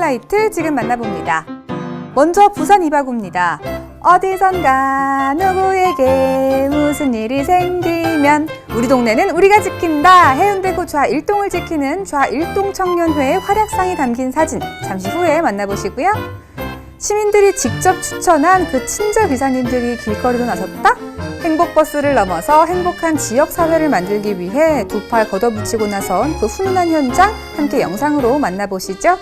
하이라이트 지금 만나봅니다. 먼저 부산 이바구입니다. 어디선가 누구에게 무슨 일이 생기면 우리 동네는 우리가 지킨다. 해운대구 좌일동을 지키는 좌일동 청년회의 활약상이 담긴 사진 잠시 후에 만나보시고요. 시민들이 직접 추천한 그 친절 기사님들이 길거리로 나섰다? 행복버스를 넘어서 행복한 지역사회를 만들기 위해 두 팔 걷어붙이고 나선 그 훈훈한 현장 함께 영상으로 만나보시죠.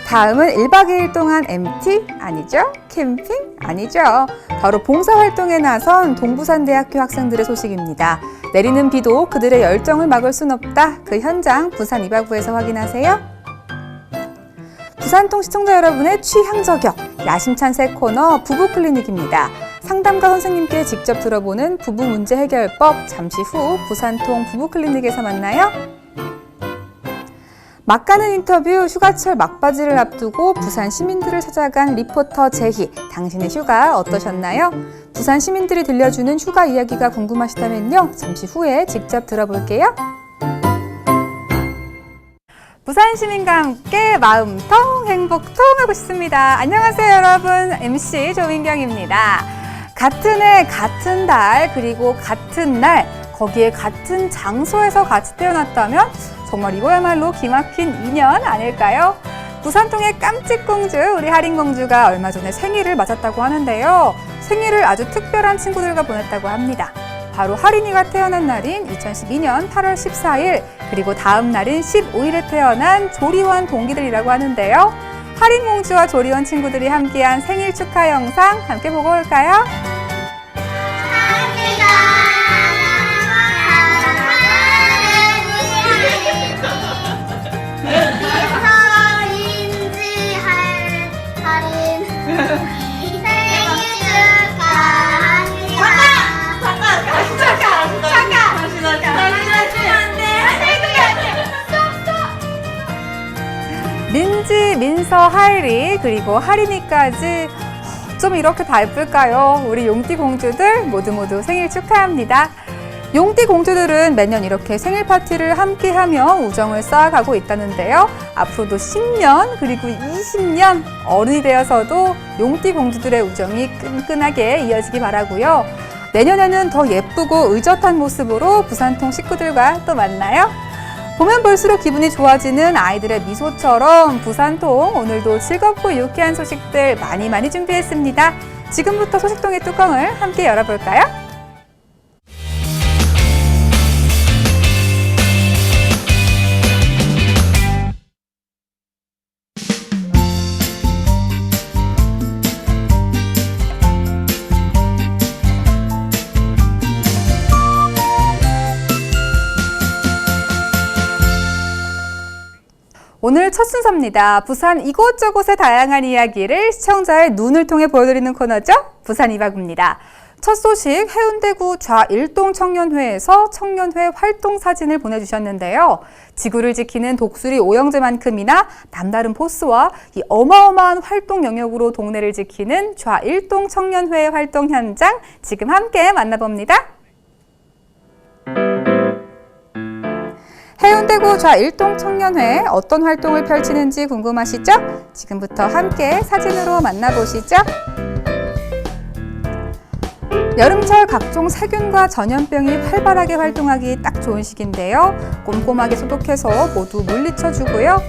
다음은 1박 2일 동안 MT? 아니죠? 캠핑? 아니죠. 바로 봉사활동에 나선 동부산대학교 학생들의 소식입니다. 내리는 비도 그들의 열정을 막을 순 없다. 그 현장 부산 이바구에서 확인하세요. 부산통 시청자 여러분의 취향 저격, 야심찬 새 코너 부부클리닉입니다. 상담가 선생님께 직접 들어보는 부부 문제 해결법 잠시 후 부산통 부부클리닉에서 만나요. 막 가는 인터뷰 휴가철 막바지를 앞두고 부산 시민들을 찾아간 리포터 제희. 당신의 휴가 어떠셨나요? 부산 시민들이 들려주는 휴가 이야기가 궁금하시다면요. 잠시 후에 직접 들어볼게요. 부산 시민과 함께 마음통 행복통하고 싶습니다. 안녕하세요 여러분, MC 조민경입니다. 같은 해 같은 달 그리고 같은 날 거기에 같은 장소에서 같이 태어났다면 정말 이거야말로 기막힌 인연 아닐까요? 부산통의 깜찍공주 우리 하린공주가 얼마 전에 생일을 맞았다고 하는데요. 생일을 아주 특별한 친구들과 보냈다고 합니다. 바로 하린이가 태어난 날인 2012년 8월 14일 그리고 다음 날인 15일에 태어난 조리원 동기들이라고 하는데요. 하린공주와 조리원 친구들이 함께한 생일 축하 영상 함께 보고 올까요? 민지, 민서, 하이리 그리고 하린이까지 좀 이렇게 바쁠까요? 우리 용띠 공주들 모두 생일 축하합니다. 용띠 공주들은 매년 이렇게 생일 파티를 함께하며 우정을 쌓아가고 있다는데요. 앞으로도 10년 그리고 20년 어른이 되어서도 용띠 공주들의 우정이 끈끈하게 이어지기 바라고요. 내년에는 더 예쁘고 의젓한 모습으로 부산통 식구들과 또 만나요. 보면 볼수록 기분이 좋아지는 아이들의 미소처럼 부산통 오늘도 즐겁고 유쾌한 소식들 많이 준비했습니다. 지금부터 소식통의 뚜껑을 함께 열어볼까요? 오늘 첫 순서입니다. 부산 이곳저곳의 다양한 이야기를 시청자의 눈을 통해 보여드리는 코너죠. 부산 이바구입니다. 첫 소식 해운대구 좌일동 청년회에서 청년회 활동 사진을 보내주셨는데요. 지구를 지키는 독수리 오영재만큼이나 남다른 포스와 이 어마어마한 활동 영역으로 동네를 지키는 좌일동 청년회의 활동 현장 지금 함께 만나봅니다. 해운대구 좌일동 청년회 어떤 활동을 펼치는지 궁금하시죠? 지금부터 함께 사진으로 만나보시죠. 여름철 각종 세균과 전염병이 활발하게 활동하기 딱 좋은 시기인데요. 꼼꼼하게 소독해서 모두 물리쳐주고요.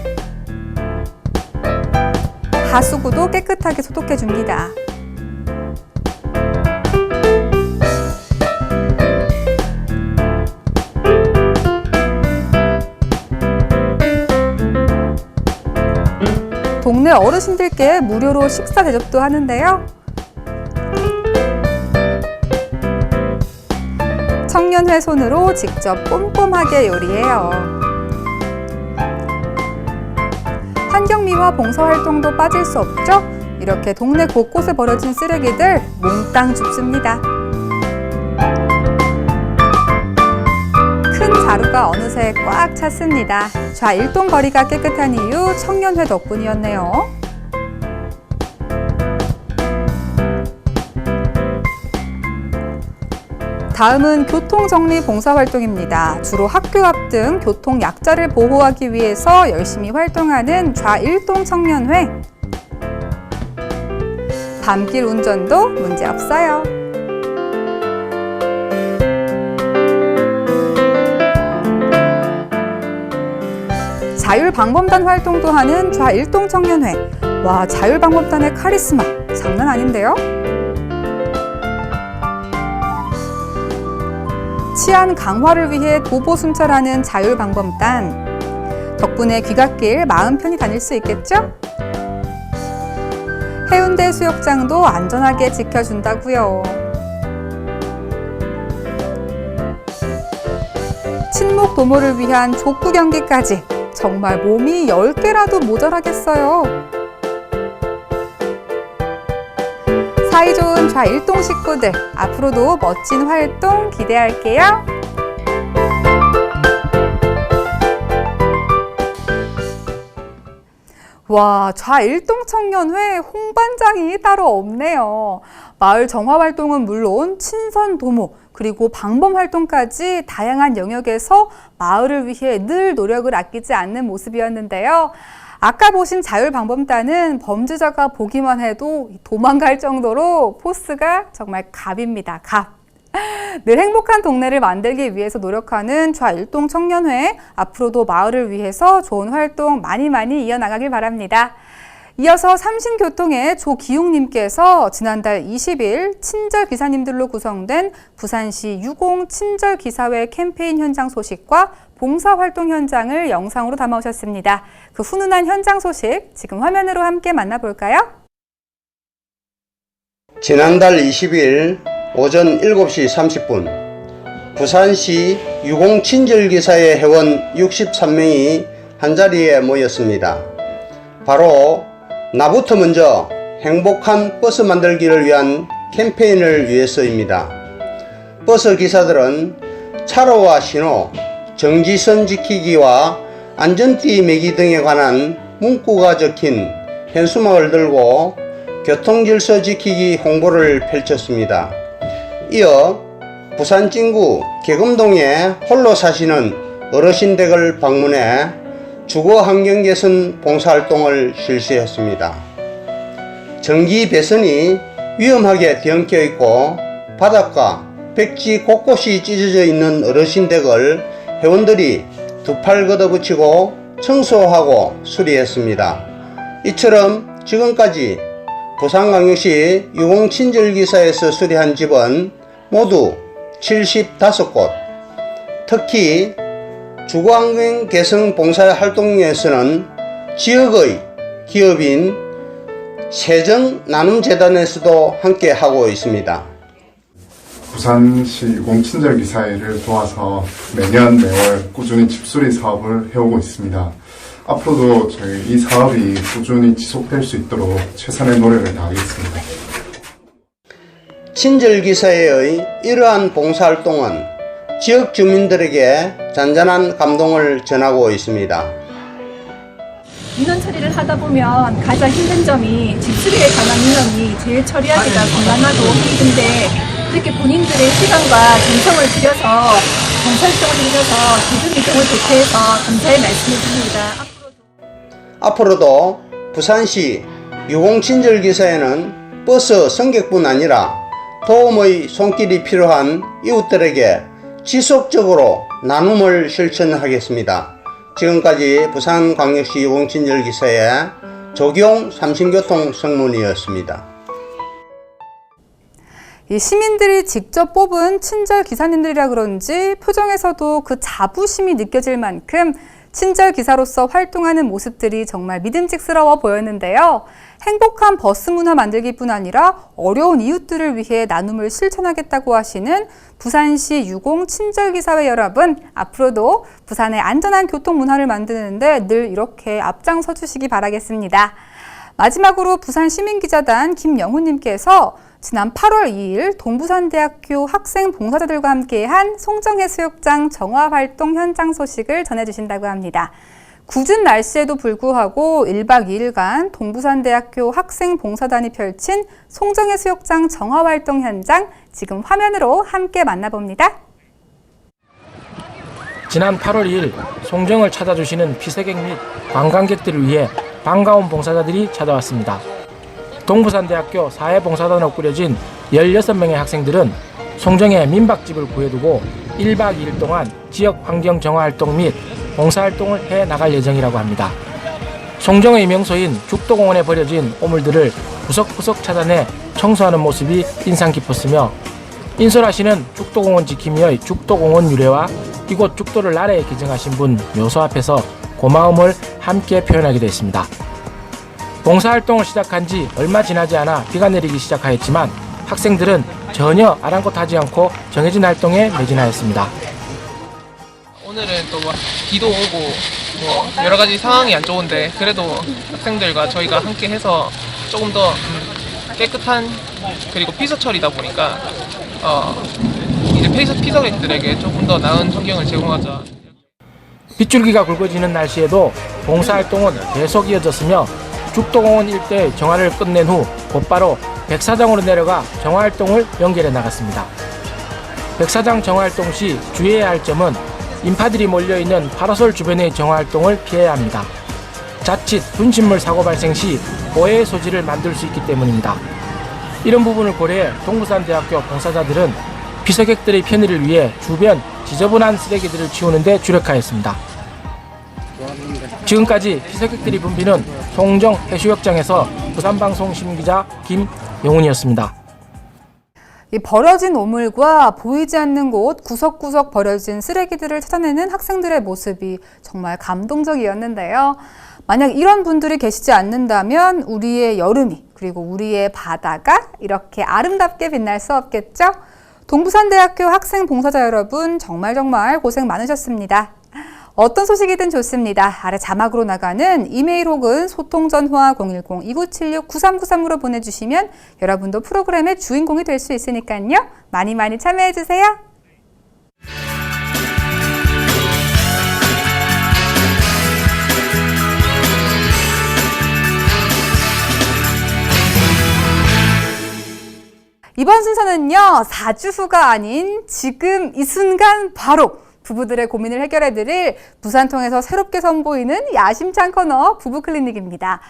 하수구도 깨끗하게 소독해줍니다. 동네 어르신들께 무료로 식사 대접도 하는데요. 청년회 손으로 직접 꼼꼼하게 요리해요. 환경미화 봉사활동도 빠질 수 없죠. 이렇게 동네 곳곳에 버려진 쓰레기들 몽땅 줍습니다. 큰 자루가 어느새 꽉 찼습니다. 좌일동 거리가 깨끗한 이유 청년회 덕분이었네요. 다음은 교통정리 봉사활동입니다. 주로 학교 앞 등 교통약자를 보호하기 위해서 열심히 활동하는 좌일동 청년회. 밤길 운전도 문제없어요. 자율방범단 활동도 하는 좌일동 청년회. 와, 자율방범단의 카리스마 장난 아닌데요? 치안 강화를 위해 도보 순찰하는 자율방범단. 덕분에 귀갓길 마음 편히 다닐 수 있겠죠? 해운대 수욕장도 안전하게 지켜준다고요. 친목 도모를 위한 족구 경기까지. 정말 몸이 10개라도 모자라겠어요. 사이좋은 좌일동 식구들, 앞으로도 멋진 활동 기대할게요. 와, 좌일동 청년회 홍반장이 따로 없네요. 마을 정화 활동은 물론 친선 도모, 그리고 방범 활동까지 다양한 영역에서 마을을 위해 늘 노력을 아끼지 않는 모습이었는데요. 아까 보신 자율방범단은 범죄자가 보기만 해도 도망갈 정도로 포스가 정말 갑입니다. 갑. 늘 행복한 동네를 만들기 위해서 노력하는 좌일동 청년회, 앞으로도 마을을 위해서 좋은 활동 많이 이어나가길 바랍니다. 이어서 삼신교통의 조기용님께서 지난달 20일 친절기사님들로 구성된 부산시 유공 친절기사회 캠페인 현장 소식과 봉사활동 현장을 영상으로 담아오셨습니다. 그 훈훈한 현장 소식 지금 화면으로 함께 만나볼까요? 지난달 20일 오전 7시 30분 부산시 유공 친절기사회 회원 63명이 한자리에 모였습니다. 바로 나부터 먼저 행복한 버스 만들기를 위한 캠페인을 위해서입니다. 버스 기사들은 차로와 신호, 정지선 지키기와 안전띠 매기 등에 관한 문구가 적힌 현수막을 들고 교통질서 지키기 홍보를 펼쳤습니다. 이어 부산 진구 계금동에 홀로 사시는 어르신 댁을 방문해 주거 환경 개선 봉사활동을 실시했습니다. 전기 배선이 위험하게 뒤엉켜 있고 바닥과 백지 곳곳이 찢어져 있는 어르신 댁을 회원들이 두 팔 걷어붙이고 청소하고 수리했습니다. 이처럼 지금까지 부산광역시 유공친절기사에서 수리한 집은 모두 75곳. 특히 주거환경 개선 봉사활동에서는 지역의 기업인 세정나눔재단에서도 함께 하고 있습니다. 부산시 유공친절기사회를 도와서 매년 매월 꾸준히 집수리 사업을 해오고 있습니다. 앞으로도 저희 이 사업이 꾸준히 지속될 수 있도록 최선의 노력을 다하겠습니다. 친절기사회의 이러한 봉사활동은 지역 주민들에게 잔잔한 감동을 전하고 있습니다. 민원 처리를 하다 보면 가장 힘든 점이 집수리에 관한 민원이 제일 처리하기가 곤란하고 힘든데 이렇게 본인들의 시간과 정성을 들여서 봉사활동을 들여서 대중이동을 대체해서 감사의 말씀을 드립니다. 앞으로도 부산시 유공친절기사회는 버스 승객뿐 아니라 도움의 손길이 필요한 이웃들에게 지속적으로 나눔을 실천하겠습니다. 지금까지 부산광역시 유공친절기사회 조기용 삼신교통 성문이었습니다. 이 시민들이 직접 뽑은 친절 기사님들이라 그런지 표정에서도 그 자부심이 느껴질 만큼 친절 기사로서 활동하는 모습들이 정말 믿음직스러워 보였는데요. 행복한 버스 문화 만들기뿐 아니라 어려운 이웃들을 위해 나눔을 실천하겠다고 하시는 부산시 유공 친절기사회 여러분, 앞으로도 부산의 안전한 교통 문화를 만드는데 늘 이렇게 앞장서 주시기 바라겠습니다. 마지막으로 부산시민기자단 김영훈님께서 지난 8월 2일 동부산대학교 학생 봉사자들과 함께한 송정해수욕장 정화활동 현장 소식을 전해주신다고 합니다. 궂은 날씨에도 불구하고 1박 2일간 동부산대학교 학생봉사단이 펼친 송정해 수욕장 정화활동 현장 지금 화면으로 함께 만나봅니다. 지난 8월 2일 송정을 찾아주시는 피서객 및 관광객들을 위해 반가운 봉사자들이 찾아왔습니다. 동부산대학교 사회봉사단으로 꾸려진 16명의 학생들은 송정에 민박집을 구해두고 1박 2일 동안 지역 환경 정화 활동 및 봉사활동을 해 나갈 예정이라고 합니다. 송정의 명소인 죽도공원에 버려진 오물들을 구석구석 찾아내 청소하는 모습이 인상 깊었으며 인솔하시는 죽도공원 지킴이의 죽도공원 유래와 이곳 죽도를 나라에 기증하신 분 묘소 앞에서 고마움을 함께 표현하기도 했습니다. 봉사활동을 시작한 지 얼마 지나지 않아 비가 내리기 시작하였지만 학생들은 전혀 아랑곳하지 않고 정해진 활동에 매진하였습니다. 오늘은 또 막 비도 오고 뭐 여러 가지 상황이 안 좋은데 그래도 학생들과 저희가 함께 해서 조금 더 깨끗한 그리고 피서 처리다 보니까 이제 피서객들에게 조금 더 나은 환경을 제공하자. 빗줄기가 굵어지는 날씨에도 봉사활동은 계속 이어졌으며 죽도공원 일대의 정화를 끝낸 후 곧바로 백사장으로 내려가 정화활동을 연결해 나갔습니다. 백사장 정화활동 시 주의해야 할 점은 인파들이 몰려있는 파라솔 주변의 정화활동을 피해야 합니다. 자칫 분신물 사고 발생 시 오해의 소지를 만들 수 있기 때문입니다. 이런 부분을 고려해 동부산대학교 봉사자들은 피서객들의 편의를 위해 주변 지저분한 쓰레기들을 치우는 데 주력하였습니다. 지금까지 피서객들이 붐비는 송정 해수욕장에서 부산방송 신문기자 김영훈이었습니다. 이 버려진 오물과 보이지 않는 곳 구석구석 버려진 쓰레기들을 찾아내는 학생들의 모습이 정말 감동적이었는데요. 만약 이런 분들이 계시지 않는다면 우리의 여름이 그리고 우리의 바다가 이렇게 아름답게 빛날 수 없겠죠? 동부산대학교 학생봉사자 여러분 정말 고생 많으셨습니다. 어떤 소식이든 좋습니다. 아래 자막으로 나가는 이메일 혹은 소통전화 010-2976-9393으로 보내주시면 여러분도 프로그램의 주인공이 될 수 있으니까요. 많이 참여해주세요. 이번 순서는요. 4주 후가 아닌 지금 이 순간 바로 부부들의 고민을 해결해드릴 부산통에서 새롭게 선보이는 야심찬 코너 부부클리닉입니다.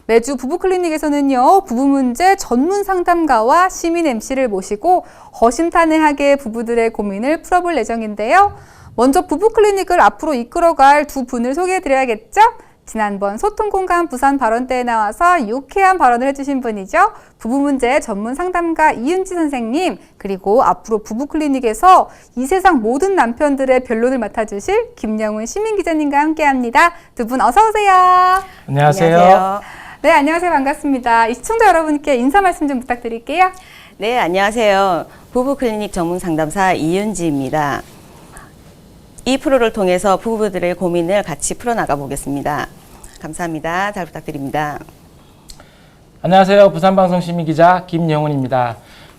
매주 부부클리닉에서는요. 부부 문제 전문 상담가와 시민 MC를 모시고 허심탄회하게 부부들의 고민을 풀어볼 예정인데요. 먼저 부부클리닉을 앞으로 이끌어갈 두 분을 소개해드려야겠죠? 지난번 소통공감 부산 발언 때에 나와서 유쾌한 발언을 해주신 분이죠. 부부문제 전문 상담가 이은지 선생님, 그리고 앞으로 부부클리닉에서 이 세상 모든 남편들의 변론을 맡아주실 김영훈 시민기자님과 함께합니다. 두 분 어서 오세요. 안녕하세요. 네, 안녕하세요. 반갑습니다. 이 시청자 여러분께 인사 말씀 좀 부탁드릴게요. 네, 안녕하세요. 부부클리닉 전문 상담사 이은지입니다. 이 프로를 통해서 부부들의 고민을 같이 풀어나가 보겠습니다. 감사합니다. 잘 부탁드립니다. 안녕하세요. 부산방송 시민기자 김영훈입니다.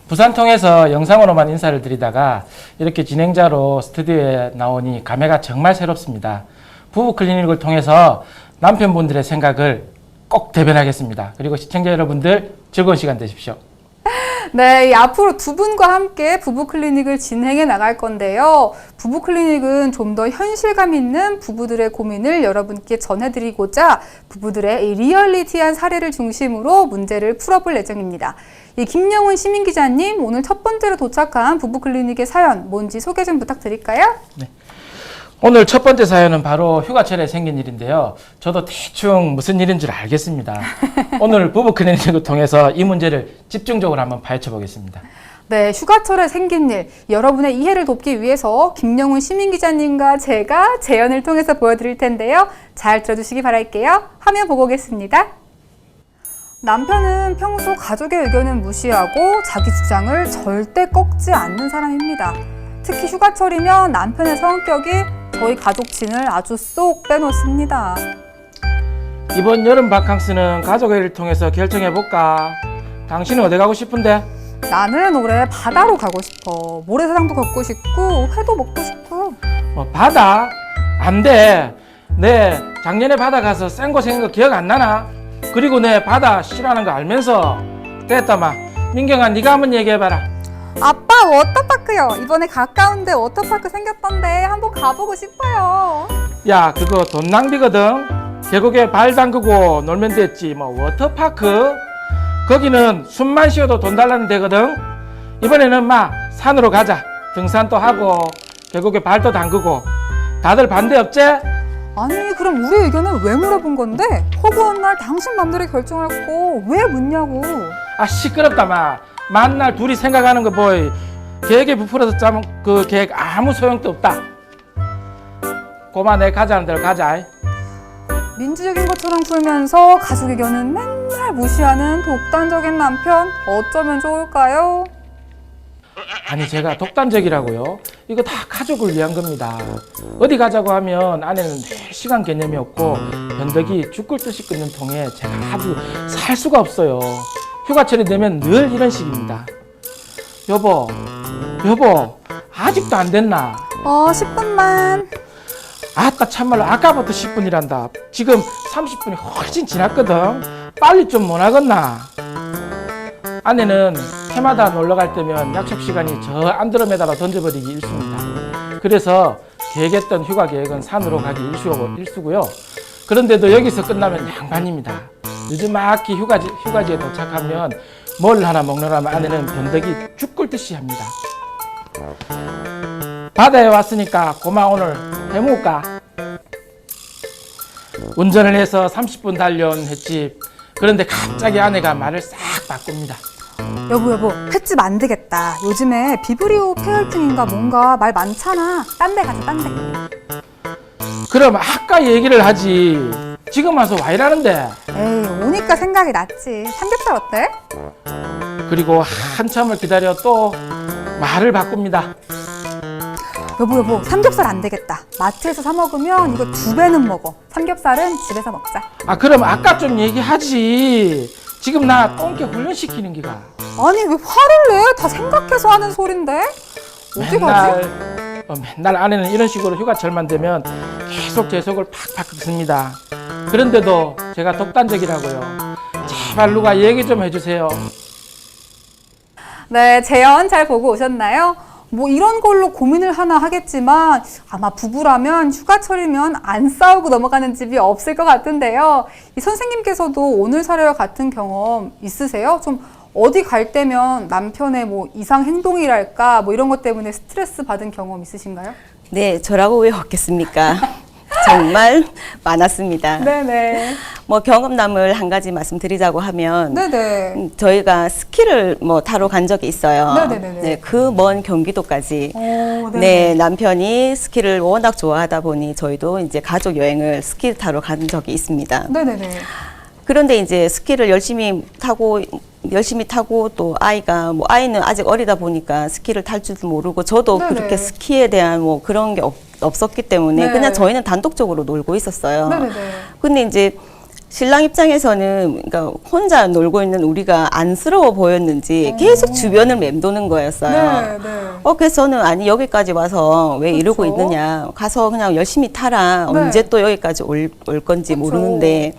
부산통에서 영상으로만 인사를 드리다가 이렇게 진행자로 스튜디오에 나오니 감회가 정말 새롭습니다. 부부클리닉을 통해서 남편분들의 생각을 꼭 대변하겠습니다. 그리고 시청자 여러분들 즐거운 시간 되십시오. 네, 앞으로 두 분과 함께 부부클리닉을 진행해 나갈 건데요. 부부클리닉은 좀 더 현실감 있는 부부들의 고민을 여러분께 전해드리고자 부부들의 이 리얼리티한 사례를 중심으로 문제를 풀어볼 예정입니다. 이 김영훈 시민기자님, 오늘 첫 번째로 도착한 부부클리닉의 사연 뭔지 소개 좀 부탁드릴까요? 네. 오늘 첫 번째 사연은 바로 휴가철에 생긴 일인데요. 저도 대충 무슨 일인 줄 알겠습니다. 오늘 부부클리닉을 통해서 이 문제를 집중적으로 한번 파헤쳐 보겠습니다. 네, 휴가철에 생긴 일, 여러분의 이해를 돕기 위해서 김영훈 시민기자님과 제가 재연을 통해서 보여드릴 텐데요. 잘 들어주시기 바랄게요. 화면 보고 오겠습니다. 남편은 평소 가족의 의견은 무시하고 자기 주장을 절대 꺾지 않는 사람입니다. 특히 휴가철이면 남편의 성격이 저희 가족친을 아주 쏙 빼놓습니다. 이번 여름 바캉스는 가족회의를 통해서 결정해볼까? 당신은 어디 가고 싶은데? 나는 올해 바다로 가고 싶어. 모래사장도 걷고 싶고 회도 먹고 싶고. 바다? 안 돼. 내 작년에 바다 가서 쌩고 생긴 거 기억 안 나나? 그리고 내 바다 싫어하는 거 알면서 됐다 마. 민경아 네가 한번 얘기해봐라. 아빠 워터파크요. 이번에 가까운데 워터파크 생겼던데 한번 가보고 싶어요. 야 그거 돈 낭비거든. 계곡에 발 담그고 놀면 됐지. 뭐 워터파크? 거기는 숨만 쉬어도 돈 달라는 데거든. 이번에는 마 산으로 가자. 등산도 하고 계곡에 발도 담그고. 다들 반대 없지? 아니 그럼 우리 의견은 왜 물어본 건데? 허구한 날 당신 맘대로 결정할 거 왜 묻냐고. 아 시끄럽다 마. 만날 둘이 생각하는 거 보이. 계획에 부풀어서 짜면 그 계획 아무 소용도 없다. 고마 내 가자는 대로 가자. 민주적인 것처럼 굴면서 가족 의견은 맨날 무시하는 독단적인 남편 어쩌면 좋을까요? 아니 제가 독단적이라고요? 이거 다 가족을 위한 겁니다. 어디 가자고 하면 아내는 늘 시간 개념이 없고 변덕이 죽을 듯이 끓는 통에 제가 아주 살 수가 없어요. 휴가철이 되면 늘 이런 식입니다. 여보 아직도 안 됐나? 10분만. 아따 참말로 아까부터 10분이란다. 지금 30분이 훨씬 지났거든. 빨리 좀 못 하겠나? 아내는 해마다 놀러 갈 때면 약속 시간이 저 안드로메다로 던져버리기 일쑤입니다. 그래서 계획했던 휴가 계획은 산으로 가기 일수고요. 그런데도 여기서 끝나면 양반입니다. 늦지막히 휴가지에 도착하면 뭘 하나 먹느라면 아내는 변덕이 죽을 듯이 합니다. 바다에 왔으니까 고마 오늘 해 먹을까? 운전을 해서 30분 달려온 횟집. 그런데 갑자기 아내가 말을 싹 바꿉니다. 여보 횟집 안 되겠다. 요즘에 비브리오 페어팅인가 뭔가 말 많잖아. 딴 데 가자 딴 데. 그럼 아까 얘기를 하지. 지금 와서 와 이러는데. 에이 오니까 생각이 났지. 삼겹살 어때? 그리고 한참을 기다려 또 말을 바꿉니다. 여보 삼겹살 안 되겠다. 마트에서 사 먹으면 이거 2배는 먹어. 삼겹살은 집에서 먹자. 아 그럼 아까 좀 얘기하지. 지금 나 똥개 훈련시키는 기가. 아니 왜 화를 내? 다 생각해서 하는 소린데? 어디 가지? 맨날 아내는 이런 식으로 휴가철만 되면 계속 제 속을 팍팍 긁습니다. 그런데도 제가 독단적이라고요. 제발 누가 얘기 좀 해주세요. 네, 재연 잘 보고 오셨나요? 뭐 이런 걸로 고민을 하나 하겠지만 아마 부부라면 휴가철이면 안 싸우고 넘어가는 집이 없을 것 같은데요. 이 선생님께서도 오늘 사례와 같은 경험 있으세요? 좀 어디 갈 때면 남편의 뭐 이상 행동이랄까 뭐 이런 것 때문에 스트레스 받은 경험 있으신가요? 네, 저라고 왜 없겠습니까? 정말 많았습니다. 네네. 뭐 경험담을 한 가지 말씀드리자고 하면 네네. 저희가 스키를 뭐 타러 간 적이 있어요. 네네네네. 네, 그 먼 경기도까지. 오, 네, 남편이 스키를 워낙 좋아하다 보니 저희도 이제 가족 여행을 스키 타러 간 적이 있습니다. 네네네. 그런데 이제 스키를 열심히 타고 또 아이가 뭐 아이는 아직 어리다 보니까 스키를 탈 줄도 모르고 저도 네네. 그렇게 스키에 대한 뭐 그런 게 없었기 때문에 네. 그냥 저희는 단독적으로 놀고 있었어요. 네네네. 근데 이제 신랑 입장에서는 그러니까 혼자 놀고 있는 우리가 안쓰러워 보였는지 계속 주변을 맴도는 거였어요. 네. 그래서 저는 아니 여기까지 와서 왜 이러고 그쵸. 있느냐, 가서 그냥 열심히 타라. 네. 언제 또 여기까지 올 건지 그쵸. 모르는데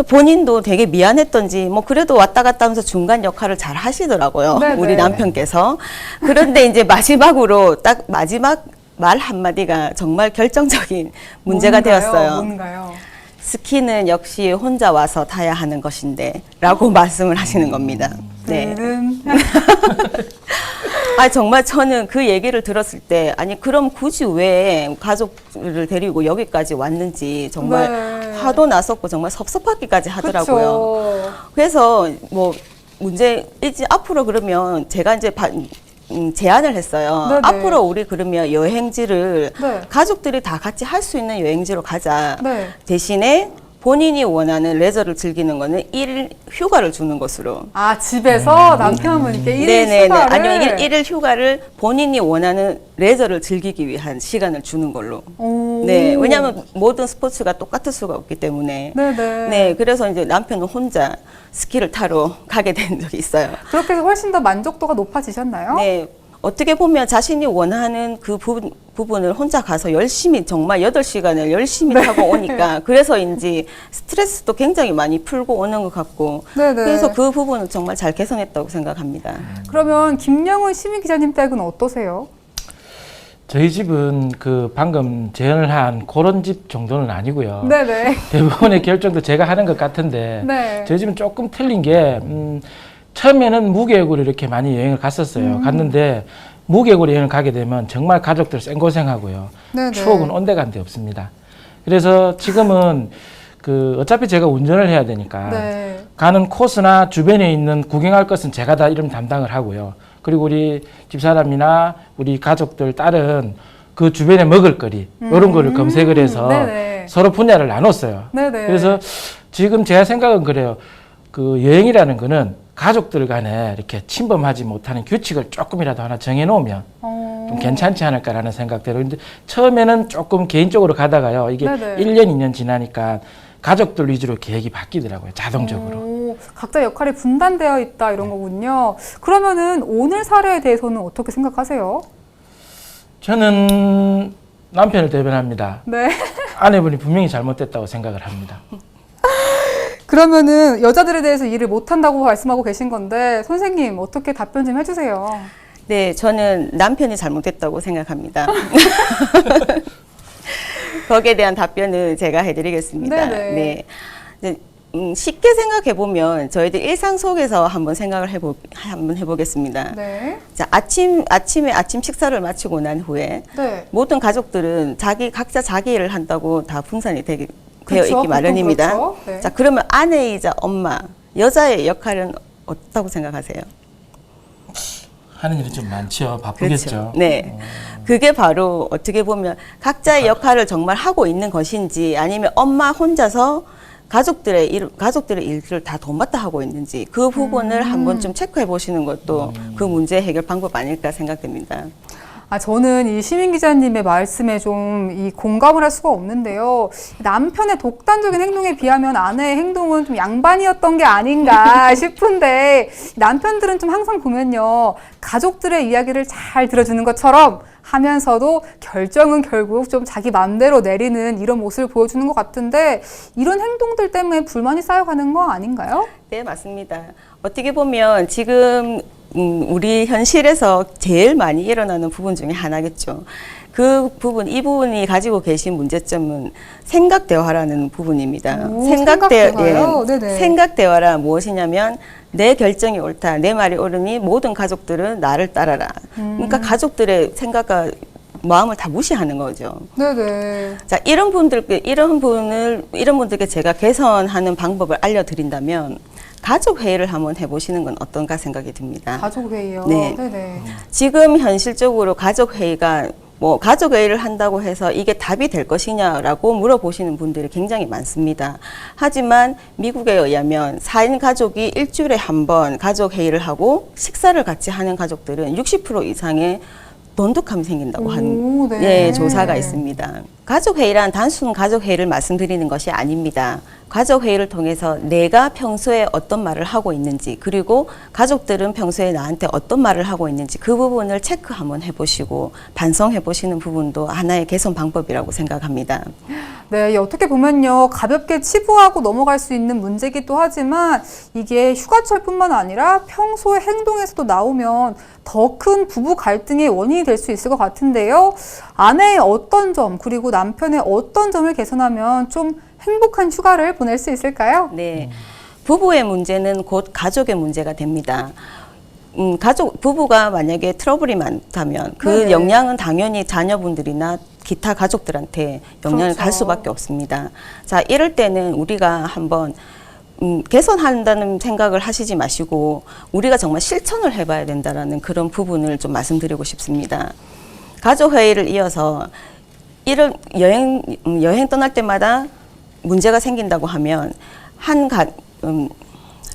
본인도 되게 미안했던지 뭐 그래도 왔다 갔다 하면서 중간 역할을 잘 하시더라고요. 네네. 우리 남편께서. 그런데 이제 마지막으로 딱 마지막 말 한마디가 정말 결정적인 문제가 되었어요. 뭔가요? 스키는 역시 혼자 와서 타야 하는 것인데 라고 말씀을 하시는 겁니다. 네. 정말 저는 그 얘기를 들었을 때 아니 그럼 굳이 왜 가족을 데리고 여기까지 왔는지 정말 네. 화도 났었고 정말 섭섭하기까지 하더라고요. 그쵸. 그래서 뭐 이제 앞으로 그러면 제가 이제 제안을 했어요. 네네. 앞으로 우리 그러면 여행지를 네. 가족들이 다 같이 할 수 있는 여행지로 가자. 네. 대신에 본인이 원하는 레저를 즐기는 거는 1일 휴가를 주는 것으로. 아, 집에서 남편분께 1일 네네네. 휴가를? 아니요, 1일 휴가를 본인이 원하는 레저를 즐기기 위한 시간을 주는 걸로. 오. 네, 왜냐하면 모든 스포츠가 똑같을 수가 없기 때문에. 네네. 네, 그래서 이제 남편은 혼자 스키를 타러 가게 된 적이 있어요. 그렇게 해서 훨씬 더 만족도가 높아지셨나요? 네, 어떻게 보면 자신이 원하는 그 부분을 혼자 가서 열심히 정말 8시간을 열심히 타고 오니까 그래서인지 스트레스도 굉장히 많이 풀고 오는 것 같고 네네. 그래서 그 부분은 정말 잘 개선했다고 생각합니다. 그러면 김영훈 시민 기자님 댁은 어떠세요? 저희 집은 그 방금 제안을 한 그런 집 정도는 아니고요. 네네. 대부분의 결정도 제가 하는 것 같은데 네. 저희 집은 조금 틀린 게 처음에는 무계획으로 이렇게 많이 여행을 갔었어요. 갔는데 무계획으로 여행을 가게 되면 정말 가족들 생고생하고요. 네네. 추억은 온데간데 없습니다. 그래서 지금은 그 어차피 제가 운전을 해야 되니까 네. 가는 코스나 주변에 있는 구경할 것은 제가 다 이름 담당을 하고요. 그리고 우리 집사람이나 우리 가족들 딸은 그 주변에 먹을거리 이런 거를 검색을 해서 네네. 서로 분야를 나눴어요. 네네. 그래서 지금 제 생각은 그래요. 그 여행이라는 거는 가족들 간에 이렇게 침범하지 못하는 규칙을 조금이라도 하나 정해놓으면 좀 괜찮지 않을까라는 생각대로. 근데 처음에는 조금 개인적으로 가다가요. 이게 네네. 1년, 2년 지나니까 가족들 위주로 계획이 바뀌더라고요. 자동적으로. 각자 역할이 분단되어 있다 이런 거군요. 그러면은 오늘 사례에 대해서는 어떻게 생각하세요? 저는 남편을 대변합니다. 네. 아내분이 분명히 잘못됐다고 생각을 합니다. 그러면은 여자들에 대해서 일을 못한다고 말씀하고 계신 건데 선생님 어떻게 답변 좀 해주세요. 네, 저는 남편이 잘못됐다고 생각합니다. 거기에 대한 답변을 제가 해드리겠습니다. 네네. 네. 이제, 쉽게 생각해 보면 저희들 일상 속에서 한번 생각을 한번 해보겠습니다. 네. 자, 아침에 아침 식사를 마치고 난 후에 네. 모든 가족들은 각자 자기 일을 한다고 다 분산이 되어 그렇죠. 있기 보통 마련입니다. 그렇죠. 네. 자, 그러면 아내이자 엄마, 여자의 역할은 어떻다고 생각하세요? 하는 일이 좀 많죠. 바쁘겠죠. 그렇죠. 네. 그게 바로 어떻게 보면 각자의 역할을 정말 하고 있는 것인지 아니면 엄마 혼자서 가족들의 일들을 다 도맡아 하고 있는지 그 부분을 한번 좀 체크해 보시는 것도 그 문제 해결 방법 아닐까 생각됩니다. 저는 이 시민 기자님의 말씀에 좀 이 공감을 할 수가 없는데요. 남편의 독단적인 행동에 비하면 아내의 행동은 좀 양반이었던 게 아닌가 싶은데 남편들은 좀 항상 보면요. 가족들의 이야기를 잘 들어주는 것처럼 하면서도 결정은 결국 좀 자기 마음대로 내리는 이런 모습을 보여주는 것 같은데 이런 행동들 때문에 불만이 쌓여가는 거 아닌가요? 네, 맞습니다. 어떻게 보면 지금 우리 현실에서 제일 많이 일어나는 부분 중에 하나겠죠. 이 부분이 가지고 계신 문제점은 생각 대화라는 부분입니다. 생각 대화요? 네네. 생각 대화라 무엇이냐면 내 결정이 옳다, 내 말이 옳으니 모든 가족들은 나를 따라라. 그러니까 가족들의 생각과 마음을 다 무시하는 거죠. 네네. 자, 이런 분들께 제가 개선하는 방법을 알려드린다면 가족 회의를 한번 해보시는 건 어떤가 생각이 듭니다. 가족 회의요. 네. 네네. 지금 현실적으로 가족 회의가 가족 회의를 한다고 해서 이게 답이 될 것이냐라고 물어보시는 분들이 굉장히 많습니다. 하지만 미국에 의하면 4인 가족이 일주일에 한 번 가족 회의를 하고 식사를 같이 하는 가족들은 60% 이상의 돈독함이 생긴다고 하는 네. 조사가 있습니다. 가족회의란 단순 가족회의를 말씀드리는 것이 아닙니다. 가족회의를 통해서 내가 평소에 어떤 말을 하고 있는지 그리고 가족들은 평소에 나한테 어떤 말을 하고 있는지 그 부분을 체크 한번 해보시고 반성해 보시는 부분도 하나의 개선 방법이라고 생각합니다. 네, 어떻게 보면요, 가볍게 치부하고 넘어갈 수 있는 문제기도 하지만 이게 휴가철뿐만 아니라 평소의 행동에서도 나오면 더 큰 부부 갈등의 원인이 될 수 있을 것 같은데요. 아내의 어떤 점 그리고 남편의 어떤 점을 개선하면 좀 행복한 휴가를 보낼 수 있을까요? 네, 부부의 문제는 곧 가족의 문제가 됩니다. 부부가 만약에 트러블이 많다면 그 네네. 영향은 당연히 자녀분들이나 기타 가족들한테 영향을 그렇죠. 갈 수밖에 없습니다. 자, 이럴 때는 우리가 한번 개선한다는 생각을 하시지 마시고 우리가 정말 실천을 해봐야 된다라는 그런 부분을 좀 말씀드리고 싶습니다. 가족회의를 이어서 이런 여행 떠날 때마다 문제가 생긴다고 하면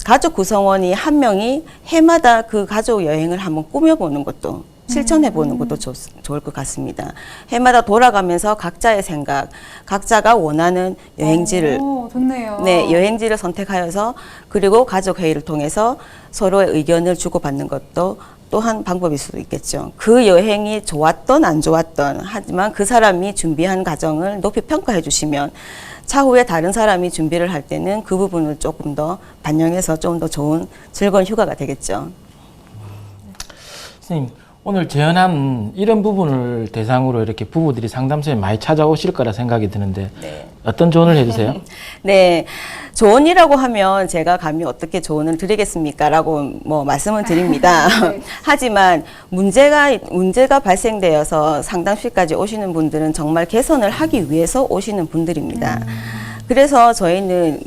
가족 구성원이 한 명이 해마다 그 가족 여행을 한번 꾸며보는 것도 실천해 보는 것도 좋을 것 같습니다. 해마다 돌아가면서 각자의 생각, 각자가 원하는 여행지를 좋네요. 네, 여행지를 선택하여서 그리고 가족 회의를 통해서 서로의 의견을 주고받는 것도 또한 방법일 수도 있겠죠. 그 여행이 좋았던 안 좋았던 하지만 그 사람이 준비한 과정을 높이 평가해 주시면 차후에 다른 사람이 준비를 할 때는 그 부분을 조금 더 반영해서 좀 더 좋은 즐거운 휴가가 되겠죠. 선생님, 오늘 제안한 이런 부분을 대상으로 이렇게 부부들이 상담소에 많이 찾아오실 거라 생각이 드는데 네. 어떤 조언을 해주세요? 네, 조언이라고 하면 제가 감히 어떻게 조언을 드리겠습니까? 라고 뭐 말씀을 드립니다. 하지만 문제가 발생되어서 상담실까지 오시는 분들은 정말 개선을 하기 위해서 오시는 분들입니다. 그래서 저희는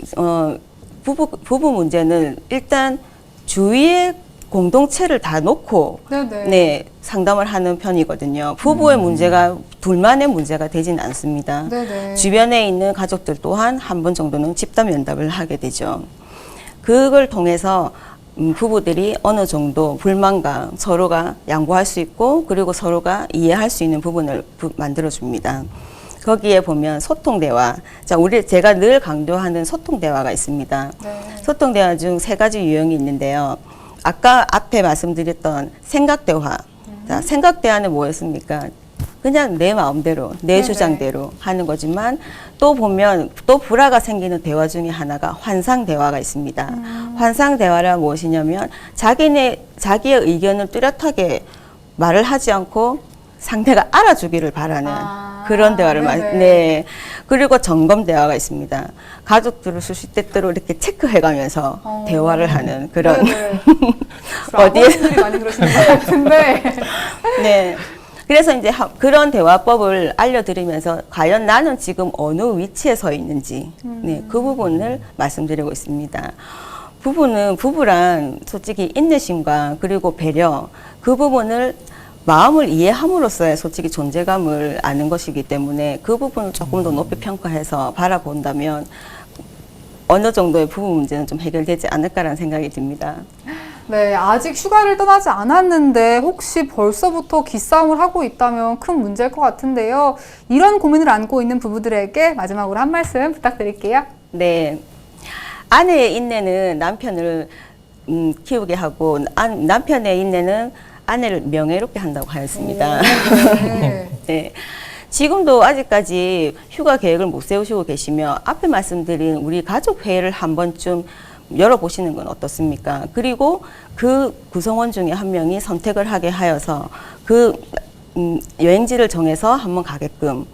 부부 문제는 일단 주위에 공동체를 다 놓고 네, 상담을 하는 편이거든요. 부부의 문제가 둘만의 문제가 되진 않습니다. 주변에 있는 가족들 또한 한 번 정도는 집단 면담을 하게 되죠. 그걸 통해서 부부들이 어느 정도 불만과 서로가 양보할 수 있고 그리고 서로가 이해할 수 있는 부분을 만들어줍니다. 거기에 보면 소통 대화. 자, 제가 늘 강조하는 소통 대화가 있습니다. 소통 대화 중 3가지 유형이 있는데요. 아까 앞에 말씀드렸던 생각 대화. 자, 생각 대화는 뭐였습니까? 그냥 내 마음대로, 내 주장대로 하는 거지만 또 보면 또 불화가 생기는 대화 중에 하나가 환상 대화가 있습니다. 환상 대화란 무엇이냐면 자기의 의견을 뚜렷하게 말을 하지 않고 상대가 알아주기를 바라는 그런 대화를 네. 그리고 점검 대화가 있습니다. 가족들을 수시때때로 이렇게 체크해가면서 대화를 하는 그런 어디에 많이 그러시는 것 같은데. 네. 그래서 이제 그런 대화법을 알려드리면서 과연 나는 지금 어느 위치에 서 있는지 네, 그 부분을 말씀드리고 있습니다. 부부란 솔직히 인내심과 그리고 배려 그 부분을 마음을 이해함으로써야 솔직히 존재감을 아는 것이기 때문에 그 부분을 조금 더 높이 평가해서 바라본다면 어느 정도의 부부 문제는 좀 해결되지 않을까라는 생각이 듭니다. 네, 아직 휴가를 떠나지 않았는데 혹시 벌써부터 기싸움을 하고 있다면 큰 문제일 것 같은데요. 이런 고민을 안고 있는 부부들에게 마지막으로 한 말씀 부탁드릴게요. 네, 아내의 인내는 남편을 키우게 하고 남편의 인내는 아내를 명예롭게 한다고 하였습니다. 네. 지금도 아직까지 휴가 계획을 못 세우시고 계시며 앞에 말씀드린 우리 가족 회의를 한 번쯤 열어보시는 건 어떻습니까? 그리고 그 구성원 중에 한 명이 선택을 하게 하여서 그 여행지를 정해서 한번 가게끔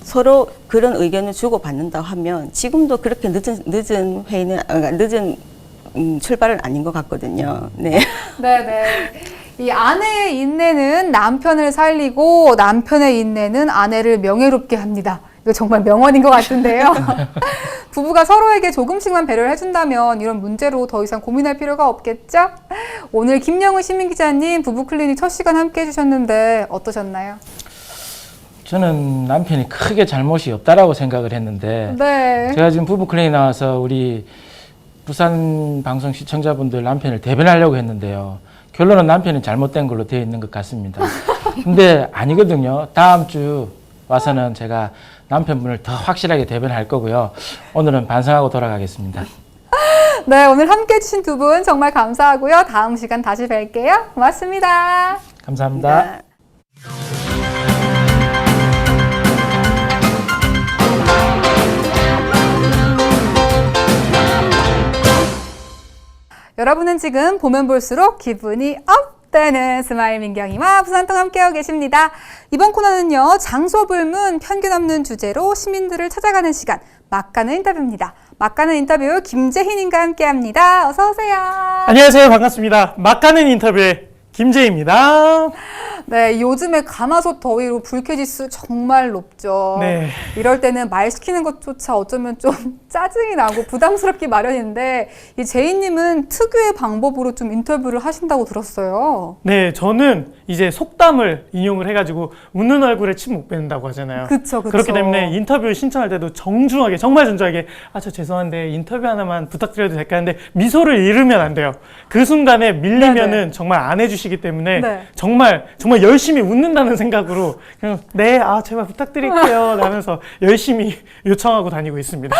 서로 그런 의견을 주고받는다고 하면 지금도 그렇게 늦은 회의는 늦은 출발은 아닌 것 같거든요. 네. 네네. 이 아내의 인내는 남편을 살리고 남편의 인내는 아내를 명예롭게 합니다. 이거 정말 명언인 것 같은데요. 부부가 서로에게 조금씩만 배려를 해준다면 이런 문제로 더 이상 고민할 필요가 없겠죠? 오늘 김영은 시민기자님 부부클리닉 첫 시간 함께 해주셨는데 어떠셨나요? 저는 남편이 크게 잘못이 없다라고 생각을 했는데 네. 제가 지금 부부클리닉 나와서 우리 부산 방송 시청자분들 남편을 대변하려고 했는데요. 결론은 남편이 잘못된 걸로 되어 있는 것 같습니다. 근데 아니거든요. 다음 주 와서는 제가 남편분을 더 확실하게 대변할 거고요. 오늘은 반성하고 돌아가겠습니다. 네, 오늘 함께 해주신 두 분 정말 감사하고요. 다음 시간 다시 뵐게요. 고맙습니다. 감사합니다. 여러분은 지금 보면 볼수록 기분이 업되는 스마일 민경이와 부산통 함께하고 계십니다. 이번 코너는요, 장소 불문 편견 없는 주제로 시민들을 찾아가는 시간, 막 가는 인터뷰입니다. 막 가는 인터뷰 김재희님과 함께합니다. 어서 오세요. 안녕하세요. 반갑습니다. 막 가는 인터뷰의 김재희입니다. 네, 요즘에 가마솥 더위로 불쾌지수 정말 높죠. 네. 이럴 때는 말 시키는 것조차 어쩌면 좀 짜증이 나고 부담스럽기 마련인데 이 제이님은 특유의 방법으로 좀 인터뷰를 하신다고 들었어요. 네, 저는 이제 속담을 인용을 해가지고 웃는 얼굴에 침 못 뱉는다고 하잖아요. 그쵸. 그렇기 때문에 인터뷰 신청할 때도 정중하게, 정말 정중하게 저 죄송한데 인터뷰 하나만 부탁드려도 될까 하는데 미소를 잃으면 안 돼요. 그 순간에 밀리면은 네네. 정말 안 해주시기 때문에 네. 정말 열심히 웃는다는 생각으로 그냥 네, 제발 부탁드릴게요 라면서 열심히 요청하고 다니고 있습니다.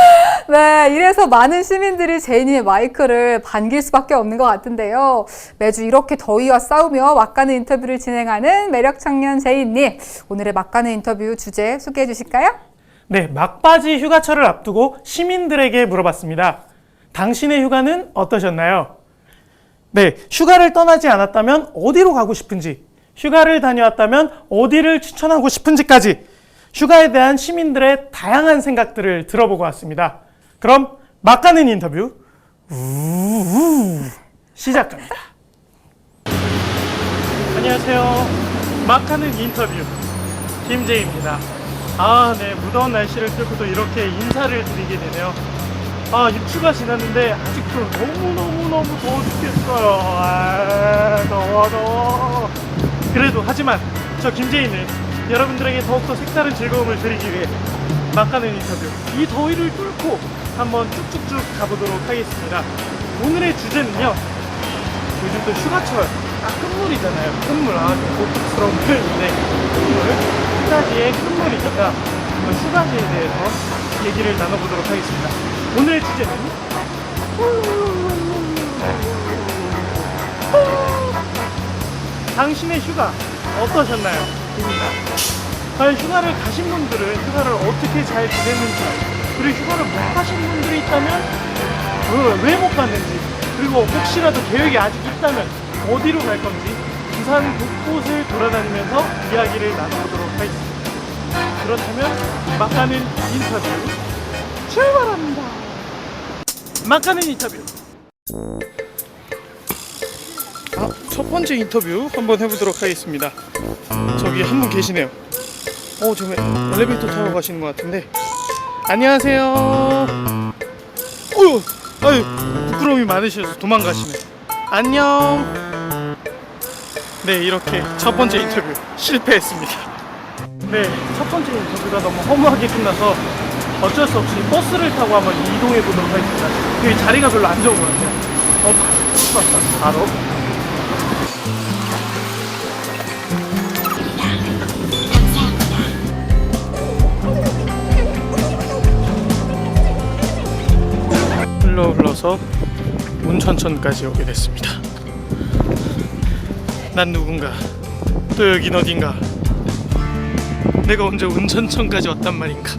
네, 이래서 많은 시민들이 제이님의 마이크를 반길 수밖에 없는 것 같은데요. 매주 이렇게 더위와 싸우며 막가는 인터뷰를 진행하는 매력 청년 제이님, 오늘의 막가는 인터뷰 주제 소개해 주실까요? 네, 막바지 휴가철을 앞두고 시민들에게 물어봤습니다. 당신의 휴가는 어떠셨나요? 네, 휴가를 떠나지 않았다면 어디로 가고 싶은지, 휴가를 다녀왔다면 어디를 추천하고 싶은지까지 휴가에 대한 시민들의 다양한 생각들을 들어보고 왔습니다. 그럼 막가는 인터뷰 시작합니다. 안녕하세요. 막가는 인터뷰 김재희입니다. 네, 무더운 날씨를 뚫고 또 이렇게 인사를 드리게 되네요. 입추가 지났는데 아직도 너무너무 더워 죽겠어요. 더워. 그래도 하지만 저 김재희는 여러분들에게 더욱더 색다른 즐거움을 드리기 위해 막가는 인터뷰 이 더위를 뚫고 한번 쭉쭉쭉 가보도록 하겠습니다. 오늘의 주제는요, 요즘 또 휴가철 끝물이잖아요. 끝물, 고급스러운 표현인데 끝물, 휴가지의 끝물이니까 휴가지에 대해서 얘기를 나눠보도록 하겠습니다. 오늘의 주제는 당신의 휴가 어떠셨나요? 입니다. 과연 휴가를 가신 분들은 휴가를 어떻게 잘 지냈는지, 그리고 휴가를 못 가신 분들이 있다면 왜 못 갔는지, 그리고 혹시라도 계획이 아직 있다면 어디로 갈 건지 부산 곳곳을 돌아다니면서 이야기를 나눠보도록 하겠습니다. 그렇다면 막가는 인터뷰 출발합니다. 막가는 인터뷰. 첫 번째 인터뷰 한번 해보도록 하겠습니다. 저기 한 분 계시네요. 지금 엘리베이터 타고 가시는 것 같은데. 안녕하세요. 아유, 부끄러움이 많으셔서 도망가시네. 안녕. 네, 이렇게 첫 번째 인터뷰 실패했습니다. 네, 첫 번째 인터뷰가 너무 허무하게 끝나서 어쩔 수 없이 버스를 타고 한번 이동해 보도록 하겠습니다. 여기 자리가 별로 안 좋은 것 같아요. 바로. 흘러서 운천천까지 오게 됐습니다. 난 누군가, 또 여긴 어딘가, 내가 언제 운천천까지 왔단 말인가.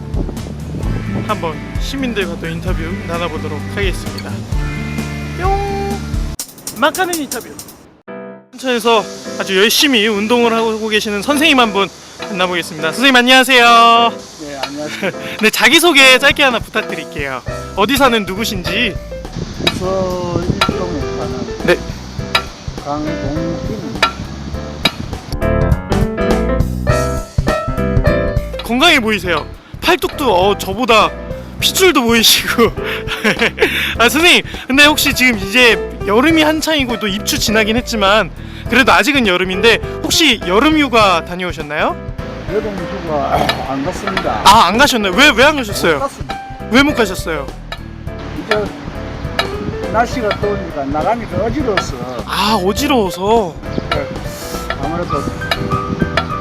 한번 시민들과 또 인터뷰 나눠보도록 하겠습니다. 뿅! 막가는 인터뷰. 운천에서 아주 열심히 운동을 하고 계시는 선생님 한 분 만나보겠습니다. 선생님 안녕하세요. 네, 안녕하세요. 네, 자기소개 짧게 하나 부탁드릴게요. 어디 사는 누구신지. 저 일동에 사는 네. 강동진입니다. 건강해 보이세요. 팔뚝도 저보다 핏줄도 보이시고. 선생님, 근데 혹시 지금 이제 여름이 한창이고 또 입추 지나긴 했지만 그래도 아직은 여름인데 혹시 여름 휴가 다녀오셨나요? 여름 휴가 안 갔습니다. 안 가셨나요? 왜 안 가셨어요? 갔습니다. 왜 못 가셨어요? 이제 날씨가 더우니까 나가니까 어지러워서 어지러워서. 아무래도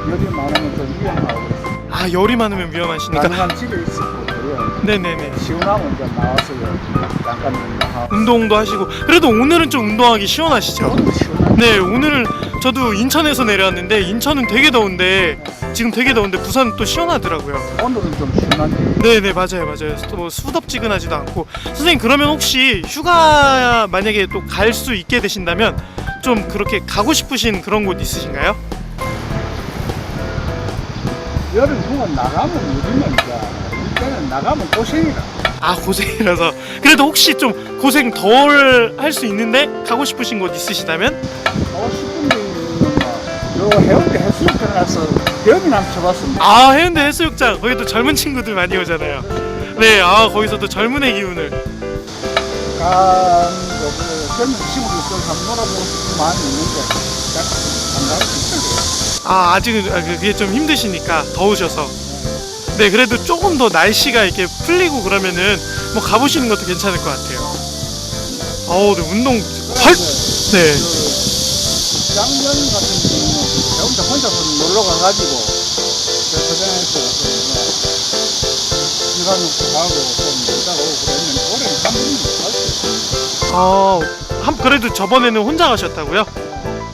열이 많으면 좀 위험하고 그래서 열이 많으면 위험하시니까. 가능한 집에 있었고 그래요. 네네네. 시원하면 이제 나와서요 잠깐 운동하고. 운동도 하시고. 그래도 오늘은 좀 운동하기 시원하시죠? 너무 시원하고. 네, 오늘은 저도 인천에서 내려왔는데 인천은 되게 더운데 지금 되게 더운데 부산은 또 시원하더라고요. 오늘은 좀 시원한데. 네네, 맞아요. 또 수덥지근하지도 않고. 선생님, 그러면 혹시 휴가 만약에 또 갈 수 있게 되신다면 좀 그렇게 가고 싶으신 그런 곳 있으신가요? 여름 휴가 나가면 요즘은 이때는 나가면 고생이라. 고생이라서. 그래도 혹시 좀 고생 덜 할 수 있는데 가고 싶으신 곳 있으시다면? 가고 싶은 데 있는 저 또 해운대 해수욕장 가서 배움이나 한번 쳐봤습니다. 아, 해운대 해수욕장 거기 또 젊은 친구들 많이 오잖아요. 네, 아 거기서 또 젊은의 기운을. 젊은 친구들 한번 놀아보고 싶은 마음이 있는데 안 가고 싶어요. 아, 아직은 그게 좀 힘드시니까 더우셔서. 네, 그래도 조금 더 날씨가 이렇게 풀리고 그러면은 뭐 가보시는 것도 괜찮을 것 같아요. 어우, 네, 운동 네. 작년 같은 경우는 배운대 혼자서 놀러 가가지고 대전에서 일하면서 가고 좀 놀다가 오고 그랬는데 올해는 한 번도 못 갔어요. 그래도 저번에는 혼자 가셨다고요?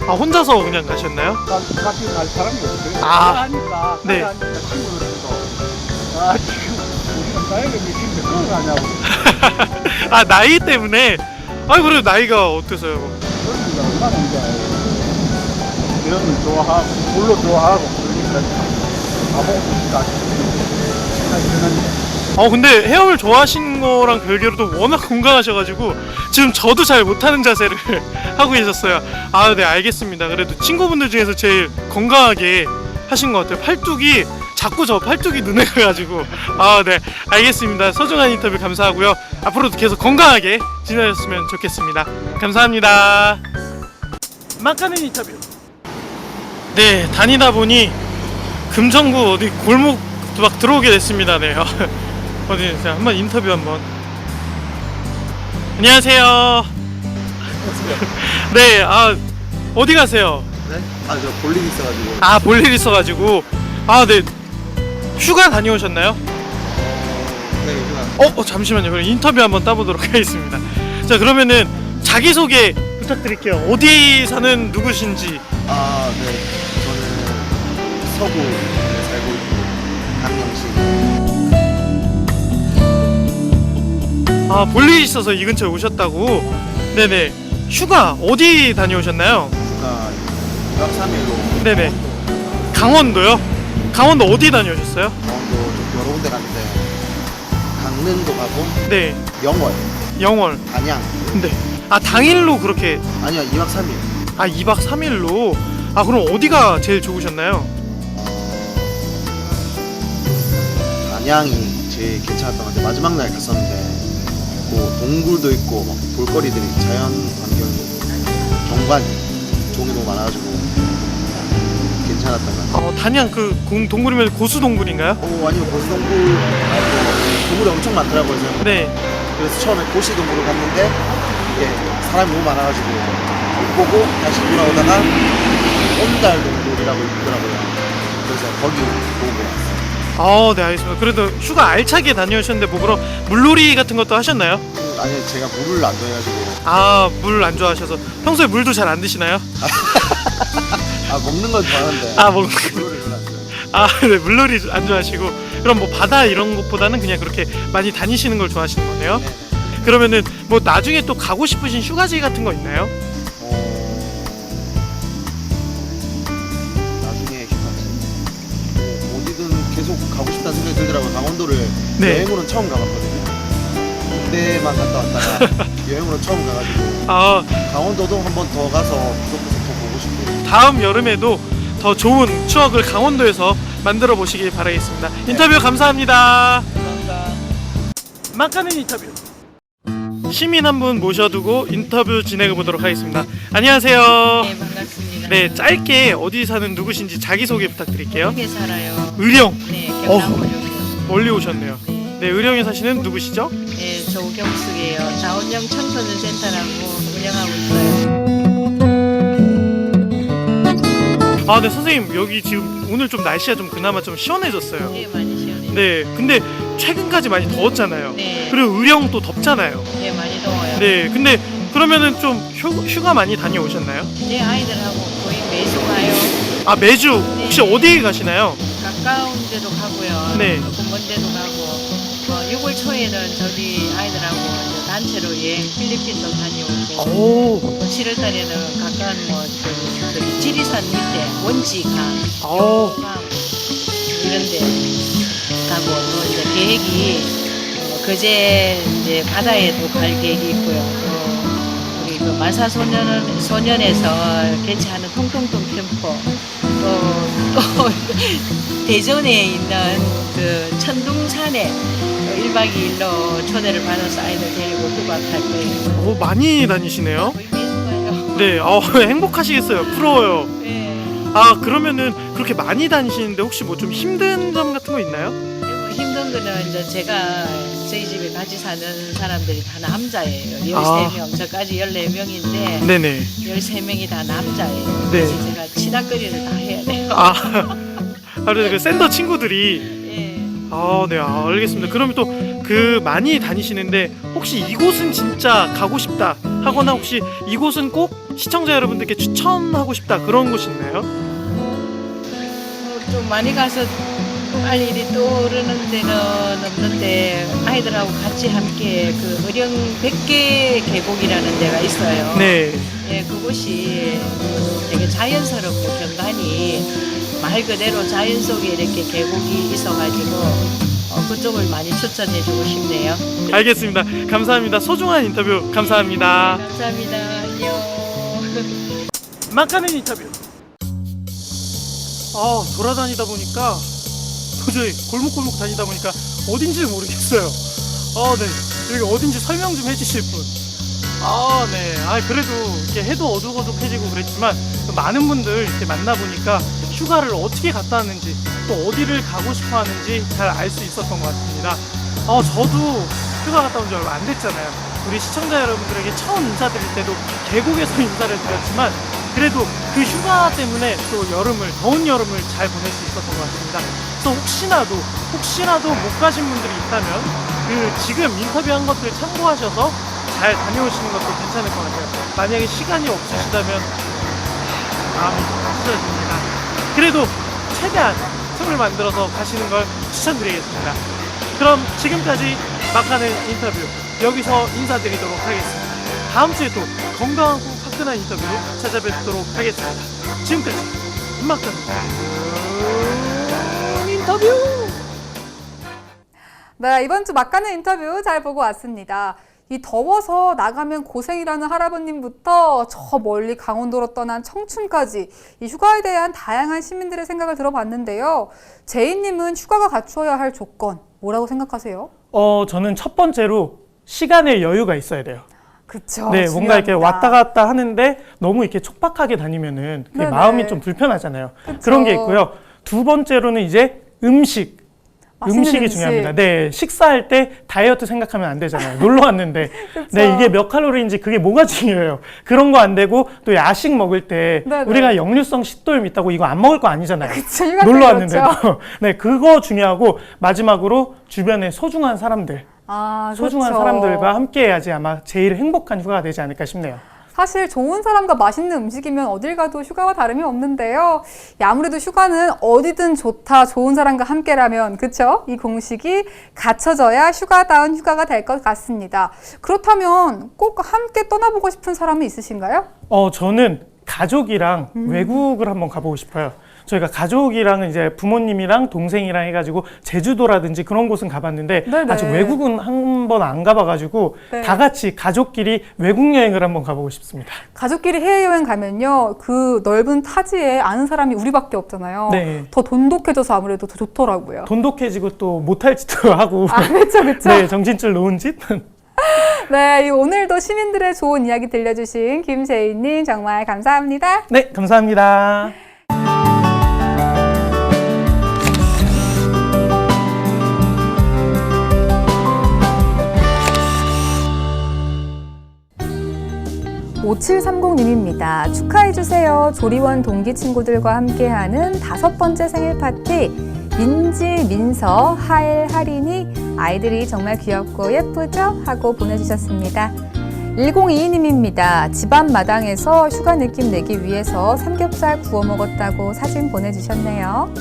아, 혼자서 그냥 가셨나요? 같이 갈 사람이 없어요. 아. 하니까 네. 하니까 친구들도 지금 우리는 나이가 몇인데 그걸 가냐고. 아, 나이 때문에. 아, 그래도 나이가 어때서요? 그러니까 얼마나 이제 배움을 좋아하고 물로 좋아하고 그러니까 가보고 싶다 생각이 드는데. 근데 헤엄을 좋아하시는 거랑 별개로도 워낙 건강하셔가지고 지금 저도 잘 못하는 자세를 하고 계셨어요. 아, 네, 알겠습니다. 그래도 친구분들 중에서 제일 건강하게 하신 것 같아요. 팔뚝이 자꾸 저 팔뚝이 눈에 가가지고. 아, 네, 알겠습니다. 소중한 인터뷰 감사하고요. 앞으로도 계속 건강하게 지내셨으면 좋겠습니다. 감사합니다. 막가는 인터뷰. 네, 다니다 보니 금정구 어디 골목 막 들어오게 됐습니다. 네. 어디 제가 한번 인터뷰 한번. 안녕하세요. 네, 아 어디 가세요? 네? 아, 저 볼 일 있어가지고. 아, 볼 일 있어가지고. 아, 네. 휴가 다녀오셨나요? 네, 휴가. 잠시만요. 그럼 인터뷰 한번 따보도록 하겠습니다. 자, 그러면은 자기소개 부탁드릴게요. 어디 사는 누구신지. 아, 네. 저는 서구에 살고 있는 강영식. 아, 볼 일 있어서 이 근처에 오셨다고? 네네. 휴가 어디 다녀오셨나요? 휴가 2박 3일로. 네네. 강원도요? 강원도 어디 다녀오셨어요? 강원도 좀 여러 군데 갔는데 강릉도 가고 네. 영월, 영월. 안양. 네. 아, 당일로 그렇게. 아니요, 2박 3일. 아, 2박 3일로. 아, 그럼 어디가 제일 좋으셨나요? 안양이 제일 괜찮았던 것 같아요. 마지막 날 갔었는데 뭐 동굴도 있고 막 볼거리들이 자연 환경 경관이 좋은 게 너무 많아가지고 괜찮았던 것 같아요. 단양 그 동굴이면 고수동굴인가요? 아니면 고수동굴 말고 동굴이 엄청 많더라고요. 그래서 네. 그래서 처음에 고시동굴을 갔는데 이게 사람이 너무 많아가지고 못 보고 다시 돌아오다가 온달동굴이라고 있더라고요. 그래서 거기 보고 왔어요. 아, 네, 알겠습니다. 그래도 휴가 알차게 다녀오셨는데 뭐 그럼 물놀이 같은 것도 하셨나요? 아니, 제가 물을 안 좋아해가지고. 아, 물 안 좋아하셔서 평소에 물도 잘 안 드시나요? 아, 먹는 건 좋아하는데. 아, 먹는 물을 별로 안 좋아해요. 아, 네, 물놀이 안 좋아하시고 그럼 뭐 바다 이런 것보다는 그냥 그렇게 많이 다니시는 걸 좋아하시는 거네요? 네. 그러면은 뭐 나중에 또 가고 싶으신 휴가지 같은 거 있나요? 나중에 휴가지. 어디든 계속 가고 싶다는 생각이 들더라고요. 강원도를 네. 여행으로는 처음 가봤거든요. 그때만 갔다 왔다가 여행으로 처음 가가지고 아, 강원도도 한 번 더 가서 구석구석 더 보고 싶고. 다음 여름에도 더 좋은 추억을 강원도에서 만들어 보시길 바라겠습니다. 인터뷰 감사합니다. 감사합니다. 막가는 인터뷰. 시민 한 분 모셔두고 인터뷰 진행해 보도록 하겠습니다. 안녕하세요. 네, 반갑습니다. 네, 짧게 어디 사는 누구신지 자기소개 부탁드릴게요. 여기 살아요. 의령. 네, 경남 의령이요. 멀리 오셨네요. 네. 네, 의령에 사시는 누구시죠? 네, 조경숙이에요. 자원형 청소년 센터라고 운영하고 있어요. 아, 네, 선생님 여기 지금 오늘 좀 날씨가 좀 그나마 좀 시원해졌어요. 네, 많이 시원해요. 네, 근데 최근까지 많이 더웠잖아요. 네. 그리고 의령 또 덥잖아요. 네, 많이 더워요. 네, 근데 그러면은 좀 휴가 많이 다녀오셨나요? 네, 아이들하고 거의 매주 가요. 아, 매주 혹시 네. 어디 가시나요? 가까운 데도 가고요. 네. 조금 먼 데도 가고. 6월 초에는 저희 아이들하고 이제 단체로 필리핀도 다녀오고. 오. 7월 달에는 가까운 저기 지리산 밑에 원지강, 오. 강 이런데 가고 또 이제 계획이 그제 이제 바다에도 갈 계획이 있고요. 또 우리 그 마사소년에서 개최하는 통통통 캠프 또 대전에 있는 그 천둥산에 1박 2일로 초대를 받아서 아이들 데리고 휴가 갈 거예요. 많이 다니시네요. 거의 매주 가요. 네, 행복하시겠어요. 부러워요. 네. 아, 그러면은 그렇게 많이 다니시는데 혹시 뭐 좀 힘든 점 같은 거 있나요? 그리고 힘든 거는 이제 제가 저희 집에 같이 사는 사람들이 다 남자예요. 아. 13명, 저까지 14명인데 네네. 13명이 다 남자예요. 네. 그래서 제가 치닥거리를 다 해야 돼요. 아, 그래서 그 샌더 친구들이 예. 네, 알겠습니다. 그러면 또 그 많이 다니시는데 혹시 이곳은 진짜 가고 싶다 하거나 혹시 이곳은 꼭 시청자 여러분들께 추천하고 싶다 그런 곳이 있나요? 좀 많이 가서 할 일이 떠오르는 데는 없는데 아이들하고 같이 함께 그 어령 100개 계곡이라는 데가 있어요. 네. 예, 그곳이 되게 자연스럽고 경관이 말 그대로 자연 속에 이렇게 계곡이 있어가지고 그쪽을 많이 추천해주고 싶네요. 알겠습니다. 감사합니다. 소중한 인터뷰 감사합니다. 감사합니다. 안녕. 막가는 인터뷰. 돌아다니다 보니까 도저히 골목골목 다니다 보니까 어딘지 모르겠어요. 네. 여기 어딘지 설명 좀 해주실 분. 네. 그래도 이렇게 해도 어둑어둑해지고 그랬지만 많은 분들 이렇게 만나보니까 휴가를 어떻게 갔다 왔는지 또 어디를 가고 싶어 하는지 잘 알 수 있었던 것 같습니다. 저도 휴가 갔다 온 지 얼마 안 됐잖아요. 우리 시청자 여러분들에게 처음 인사드릴 때도 계곡에서 인사를 드렸지만 그래도 그 휴가 때문에 또 더운 여름을 잘 보낼 수 있었던 것 같습니다. 그래서 혹시라도 못 가신 분들이 있다면 지금 인터뷰한 것들 참고하셔서 잘 다녀오시는 것도 괜찮을 것 같아요. 만약에 시간이 없으시다면 마음이 찢어집니다. 그래도 최대한 틈을 만들어서 가시는 걸 추천드리겠습니다. 그럼 지금까지 막가는 인터뷰 여기서 인사드리도록 하겠습니다. 다음 주에 또 건강하고 화끈한 인터뷰로 찾아뵙도록 하겠습니다. 지금까지 막가는 인터뷰. 네, 이번 주 막가는 인터뷰 잘 보고 왔습니다. 이 더워서 나가면 고생이라는 할아버님부터 저 멀리 강원도로 떠난 청춘까지 이 휴가에 대한 다양한 시민들의 생각을 들어봤는데요. 제이님은 휴가가 갖추어야 할 조건 뭐라고 생각하세요? 저는 첫 번째로 시간의 여유가 있어야 돼요. 그쵸. 네, 중요합니다. 뭔가 이렇게 왔다 갔다 하는데 너무 이렇게 촉박하게 다니면은 그게 네네. 마음이 좀 불편하잖아요. 그쵸. 그런 게 있고요. 두 번째로는 이제 음식이 음식. 중요합니다. 네, 식사할 때 다이어트 생각하면 안 되잖아요. 놀러 왔는데, 네, 이게 몇 칼로리인지 그게 뭐가 중요해요. 그런 거 안 되고 또 야식 먹을 때 네네. 우리가 역류성 식도염 있다고 이거 안 먹을 거 아니잖아요. 그쵸, 휴가 때 놀러 그렇죠. 왔는데도. 네, 그거 중요하고 마지막으로 주변에 소중한 사람들, 소중한 그렇죠. 사람들과 함께 해야지 아마 제일 행복한 휴가가 되지 않을까 싶네요. 사실 좋은 사람과 맛있는 음식이면 어딜 가도 휴가와 다름이 없는데요. 아무래도 휴가는 어디든 좋다, 좋은 사람과 함께라면, 그쵸? 이 공식이 갖춰져야 휴가다운 휴가가 될 것 같습니다. 그렇다면 꼭 함께 떠나보고 싶은 사람이 있으신가요? 저는 가족이랑 외국을 한번 가보고 싶어요. 저희가 가족이랑은 이제 부모님이랑 동생이랑 해가지고 제주도라든지 그런 곳은 가봤는데 네네. 아직 외국은 한 번 안 가봐가지고 네. 다 같이 가족끼리 외국 여행을 한번 가보고 싶습니다. 가족끼리 해외여행 가면요, 그 넓은 타지에 아는 사람이 우리밖에 없잖아요. 네. 더 돈독해져서 아무래도 더 좋더라고요. 돈독해지고 또 못할 짓도 하고. 그렇죠, 그렇죠. 네, 정신줄 놓은 짓. 네, 오늘도 시민들의 좋은 이야기 들려주신 김재희님 정말 감사합니다. 네, 감사합니다. (5730님입니다) 축하해주세요. 조리원 동기 친구들과 함께하는 5번째 생일 파티. 민지, 민서, 하엘, 하린이 아이들이 정말 귀엽고 예쁘죠? 하고 보내주셨습니다. 1022님입니다. 집안 마당에서 휴가 느낌 내기 위해서 삼겹살 구워 먹었다고 사진 보내주셨네요.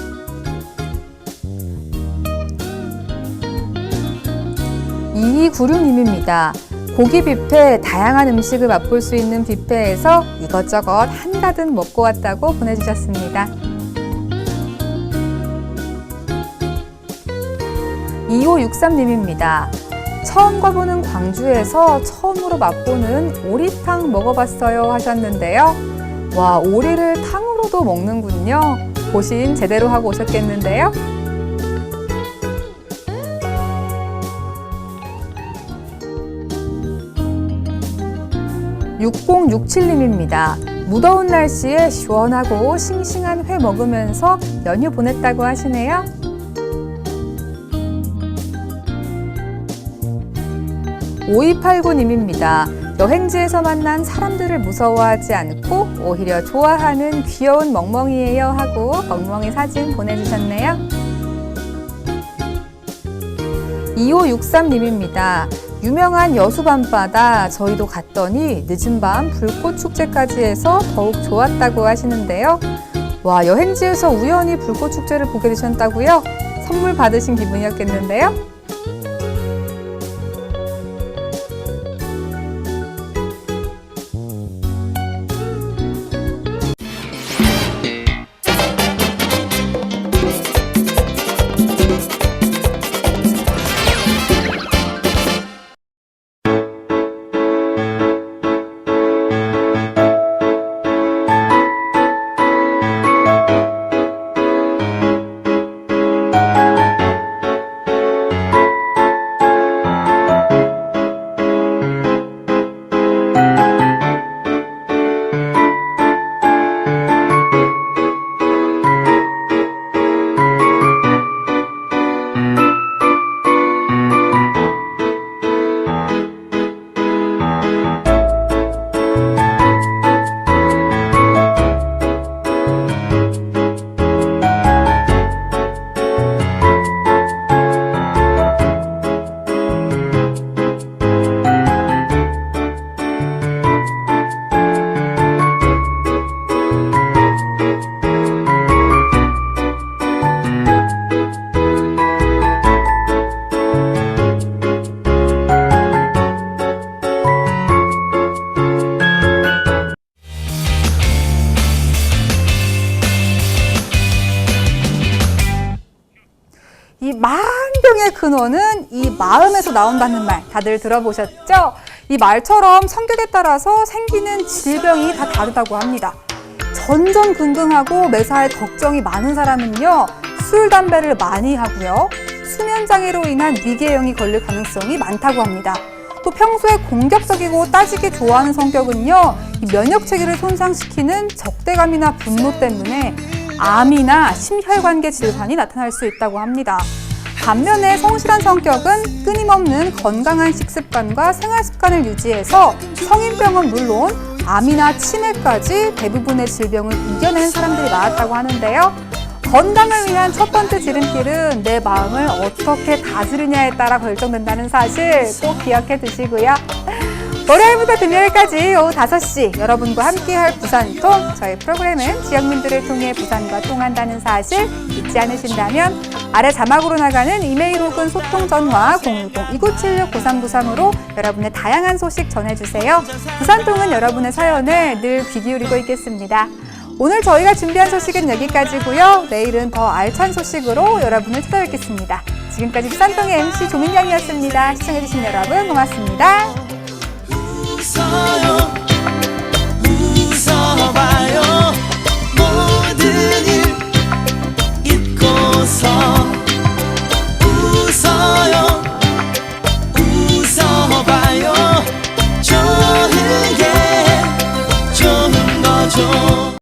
2296님입니다. 고기 뷔페, 다양한 음식을 맛볼 수 있는 뷔페에서 이것저것 한가득 먹고 왔다고 보내주셨습니다. 2563님입니다. 처음 가보는 광주에서 처음으로 맛보는 오리탕 먹어봤어요 하셨는데요. 와, 오리를 탕으로도 먹는군요. 보신 제대로 하고 오셨겠는데요. 6067님입니다. 무더운 날씨에 시원하고 싱싱한 회 먹으면서 연휴 보냈다고 하시네요. 5289님입니다. 여행지에서 만난 사람들을 무서워하지 않고 오히려 좋아하는 귀여운 멍멍이에요 하고 멍멍이 사진 보내주셨네요. 2563님입니다. 유명한 여수밤바다 저희도 갔더니 늦은 밤 불꽃축제까지 해서 더욱 좋았다고 하시는데요. 와, 여행지에서 우연히 불꽃축제를 보게 되셨다고요? 선물 받으신 기분이었겠는데요? 이 만병의 근원은 이 마음에서 나온다는 말 다들 들어보셨죠? 이 말처럼 성격에 따라서 생기는 질병이 다 다르다고 합니다. 전전긍긍하고 매사에 걱정이 많은 사람은요, 술, 담배를 많이 하고요, 수면장애로 인한 위궤양이 걸릴 가능성이 많다고 합니다. 또 평소에 공격적이고 따지기 좋아하는 성격은요, 이 면역체계를 손상시키는 적대감이나 분노 때문에 암이나 심혈관계 질환이 나타날 수 있다고 합니다. 반면에 성실한 성격은 끊임없는 건강한 식습관과 생활습관을 유지해서 성인병은 물론 암이나 치매까지 대부분의 질병을 이겨낸 사람들이 많았다고 하는데요. 건강을 위한 첫 번째 지름길은 내 마음을 어떻게 다스리냐에 따라 결정된다는 사실 꼭 기억해 두시고요. 월요일부터 금요일까지 오후 5시 여러분과 함께할 부산통, 저희 프로그램은 지역민들을 통해 부산과 통한다는 사실 잊지 않으신다면 아래 자막으로 나가는 이메일 혹은 소통 전화 010-2976-9393으로 여러분의 다양한 소식 전해주세요. 부산통은 여러분의 사연에 늘 귀 기울이고 있겠습니다. 오늘 저희가 준비한 소식은 여기까지고요. 내일은 더 알찬 소식으로 여러분을 찾아뵙겠습니다. 지금까지 부산통의 MC 조민경이었습니다. 시청해주신 여러분 고맙습니다. 있어요.